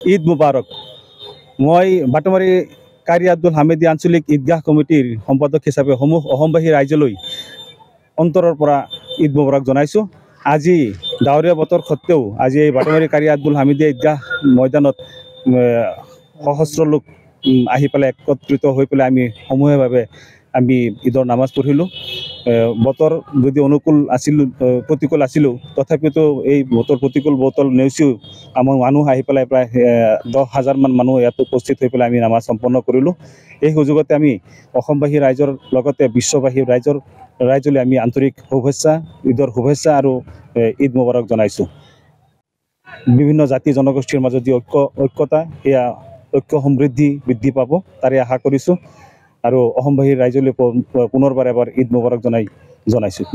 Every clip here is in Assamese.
ঈদ মুবাৰক। মই বাটমাৰী কাৰি আব্দুল হামিদী আঞ্চলিক ঈদগাহ কমিটিৰ সম্পাদক হিচাপে সমূহ অসমবাসী ৰাইজলৈ অন্তৰৰ পৰা ঈদ মুবাৰক জনাইছোঁ। আজি ডাৱৰীয়া বতৰ সত্ত্বেও আজি এই বাটমাৰী কাৰি আব্দুল হামিদী ঈদগাহ ময়দানত সহস্ৰ লোক আহি পেলাই একত্ৰিত হৈ পেলাই আমি সমূহীয়াভাৱে আমি ঈদৰ নামাজ পঢ়িলোঁ। বতৰ যদি প্ৰতিকূল আছিলো তথাপিতো এই বতৰ প্ৰতিকূল বতৰ নেওচিও আমাৰ মানুহ আহি পেলাই প্ৰায় 10,000 মান মানুহ ইয়াত উপস্থিত হৈ পেলাই আমি নামাজ সম্পন্ন কৰিলোঁ। এই সুযোগতে আমি অসমবাসী ৰাইজৰ লগতে বিশ্ববাসী ৰাইজলৈ আমি আন্তৰিক শুভেচ্ছা, ঈদৰ শুভেচ্ছা আৰু ঈদ মুবাৰক জনাইছোঁ। বিভিন্ন জাতি জনগোষ্ঠীৰ মাজত যি ঐক্যতা, সেয়া ঐক্য সমৃদ্ধি বৃদ্ধি পাব তাৰে আশা কৰিছোঁ আৰু অসমবাসীৰ ৰাইজলৈ পুনৰবাৰ এবাৰ ঈদ মুবাৰক জনাইছোঁ।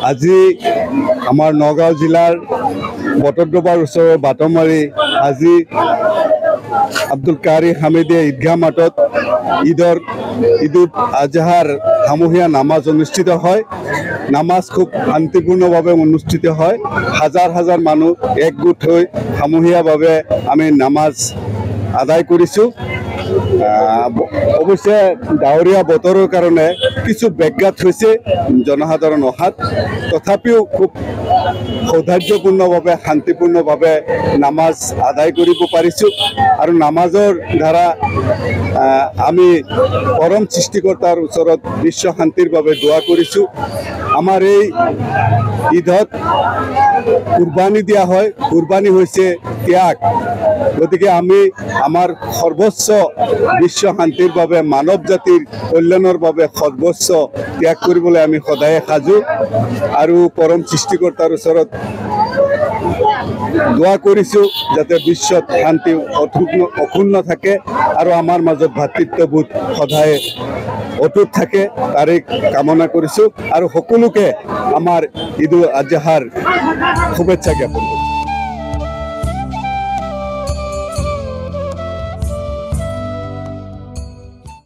আজি আমাৰ নগাঁও জিলাৰ বটদ্ৰৱাৰ ওচৰৰ বাটমাৰী আজি আব্দুল কাৰি হামিদিয়া ঈদগাহ মাঠত ঈদুল আজহাৰ সামূহিয়া নামাজ অনুষ্ঠিত হয়। নামাজ খুব শান্তিপূৰ্ণভাৱে অনুষ্ঠিত হয়। হাজাৰ হাজাৰ মানুহ একগোট হৈ সামূহিকভাৱে আমি নামাজ আদায় কৰিছোঁ। অৱশ্যে ডাৱৰীয়া বতৰৰ কাৰণে কিছু ব্যাঘাত হৈছে জনসাধাৰণ অহাত, তথাপিও খুব সৌহাৰ্দ্যপূৰ্ণভাৱে শান্তিপূৰ্ণভাৱে নামাজ আদায় কৰিব পাৰিছোঁ। আৰু নামাজৰ দ্বাৰা আমি পৰম সৃষ্টিকৰ্তাৰ ওচৰত বিশ্ব শান্তিৰ বাবে দোৱা কৰিছোঁ। আমাৰ এই ঈদত কুৰবানী দিয়া হয়। কুৰবানী হৈছে ত্যাগ। গতিকে আমি আমাৰ সৰ্বোচ্চ বিশ্ব শান্তিৰ বাবে, মানৱ জাতিৰ কল্যাণৰ বাবে সৰ্বোচ্চ ত্যাগ কৰিবলৈ আমি সদায়ে সাজু আৰু পৰম সৃষ্টিকৰ্তাৰ ওচৰত দোৱা কৰিছোঁ যাতে বিশ্বত শান্তি অক্ষুণ্ণ থাকে আৰু আমাৰ মাজত ভাতৃত্ববোধ সদায় অটুট থাকে, তাৰে কামনা কৰিছোঁ আৰু সকলোকে আমাৰ ঈদুল আজহাৰ শুভেচ্ছা জ্ঞাপন।